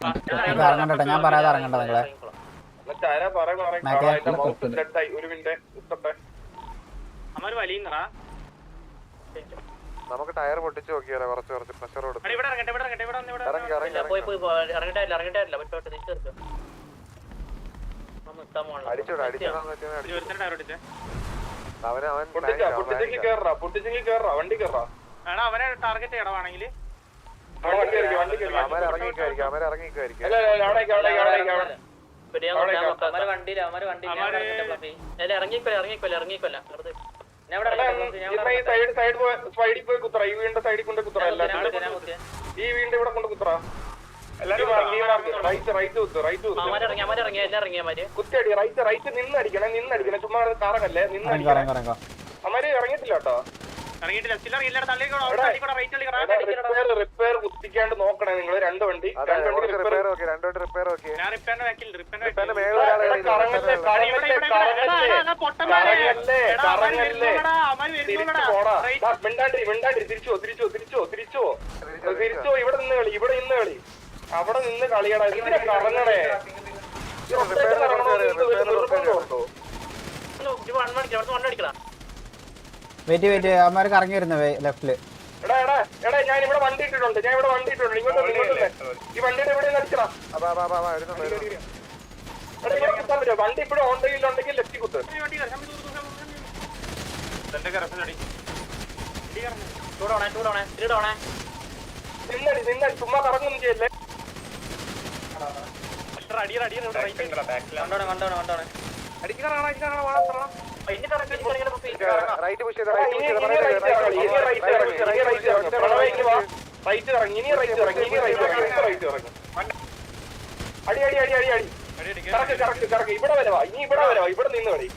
ഇറങ്ങണ്ട, ഞാൻ പറയാതെ ഇറങ്ങണ്ട നിങ്ങളെ. നമുക്ക് ടയർ പൊട്ടിച്ച് നോക്കിയാലോ, കുറച്ച് പ്രഷർ കൊടുക്കും. അവനെ ടാർഗറ്റ് ചെയ്യണമെങ്കിൽ സൈഡിൽ പോയി കുത്തറ, ഈ വീടിന്റെ സൈഡിൽ കൊണ്ട് കുത്തറ, ഈ വീടിന്റെ ഇവിടെ കൊണ്ട് കുത്തറ. കുത്തിയടി, റൈറ്റ് നിന്നടിക്കണേ, ചുമ്മാ കറങ്ങല്ലേ, നിന്നടിക്കണം. അമാര് ഇറങ്ങിയിട്ടില്ല കേട്ടോ, റിപ്പയർ കുത്തിക്കാണ്ട് നോക്കണേ നിങ്ങൾ. രണ്ട് വണ്ടി മിണ്ടാണ്ടി തിരിച്ചോ. ഇവിടെ നിന്ന് കളി, അവിടെ നിന്ന് കളിയടാ. ഇതിനെ കറങ്ങണേ, വെയിറ്റ് അവന്മാർക്ക് ഇറങ്ങി വരുന്നത് ലെഫ്റ്റില്. എടാ ഞാൻ ഇവിടെ വണ്ടി ഇട്ടിട്ടുണ്ട്, ഇങ്ങോട്ട് ഈ വണ്ടിയുടെ ഇവിടെ അടിച്ചടാ. വണ്ടി ഇപ്പോഴും ഉണ്ടെങ്കിൽ ലെഫ്റ്റ് കുത്ത്. നിന്നടി ചുമ്മാ കറങ്ങൊന്നും ചെയ്യല്ലേ. ഇവിടെ വരവാ, ഇനി ഇവിടെ വരവാ, ഇവിടെ നിന്ന് കളി.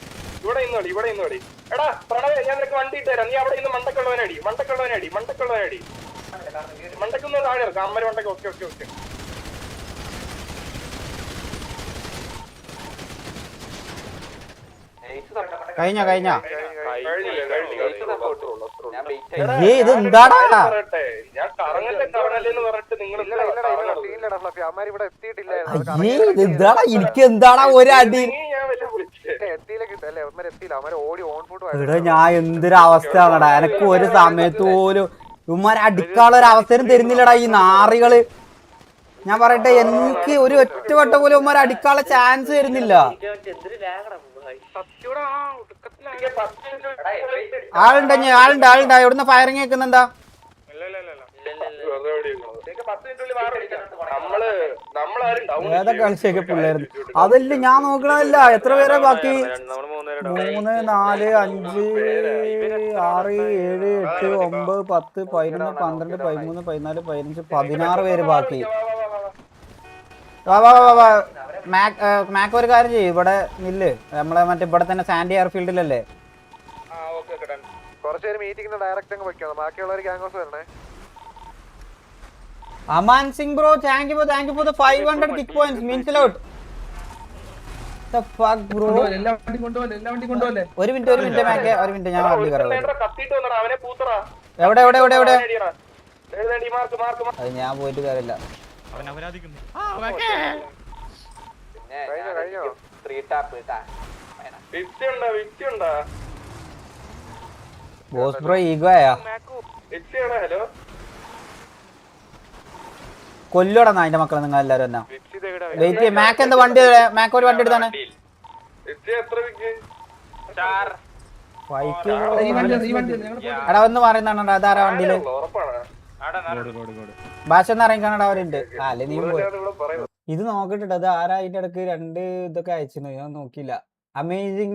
എടാ പ്രണവേ, ഞാൻ നിനക്ക് വണ്ടി ഇട്ടുതരാം. നീ അവിടെ ഇന്ന് മണ്ടക്കുള്ളവനടി. മണ്ടക്കുന്ന താഴെ ഇറക്കാം, അമ്മ മണ്ടക്ക്. ഓക്കെ കഴിഞ്ഞ ഇതെന്താടാ? ഞാൻ കറങ്ങല്ലേന്ന് പറഞ്ഞിട്ട് നിങ്ങൾ ഇതെന്താടാ? എനിക്ക് എന്താടാ ഒരടി? ഇവിടെ ഞാൻ എന്തൊരു അവസ്ഥയാണടാ. എനക്ക് ഒരു സമയത്ത് പോലും ഇവന്മാരെ അടിക്കാനുള്ള ഒരു അവസരം തരുന്നില്ലടാ ഈ നാറികള്. ഞാൻ പറയട്ടെ, എനിക്ക് ഒരു ഒറ്റ വട്ടം പോലും ഇവന്മാരെ അടിക്കാനുള്ള ചാൻസ് തരുന്നില്ല. ആളുണ്ട് എവിടുന്ന് ഫയറിങ് കേൾക്കുന്നെന്താ? ഏതൊക്കെ കളിച്ചൊക്കെ പിള്ളേരുന്നു. അതല്ല ഞാൻ നോക്കണതല്ല. എത്ര പേരാ ബാക്കി? 3, 4, 5, 6, 7, 8, 9, 10, 11, 12, 13, 14, 15, 16 പേര് ബാക്കി. വാ മാക്ക് ഒരു കാര്യം ചെയ്യും, ഇവിടെ നില്ല്. നമ്മളെ മറ്റേ ഇവിടെ തന്നെ സാൻഡി എയർഫീൽഡിലല്ലേ. Aman Singh bro, thank you for the 500 kick points. Means a lot. The fuck bro. ഒരു മിനിറ്റ് മാക്ക്, ഒരു മിനിറ്റ് ഞാൻ വണ്ടി കയറാം. എവിടെ അത് ഞാൻ പോയിട്ട് കാര്യമില്ല. ബോസ് ബ്രോ ഈഗോ ആയാ കൊല്ലോടാ അതിന്റെ മക്കളെ നിങ്ങൾ എല്ലാരും എന്നാ. വെയിറ്റ് മാക്ക് എന്താ വണ്ടി? മാക്ക് ഒരു വണ്ടി എടുത്താണ്. എടാ ഒന്ന് പറയുന്നതാണ്. അതാരാ വണ്ടിയില്? ഭാഷ ഒന്ന് ഇറങ്ങിക്കാണടാ, അവരുണ്ട്. അല്ലെ നീ ഇത് നോക്കിട്ട് അത് ആരാ അതിന്റെ ഇടക്ക് 2 ഇതൊക്കെ അയച്ചിരുന്നു, ഞാൻ നോക്കിയില്ല. അമേസിങ്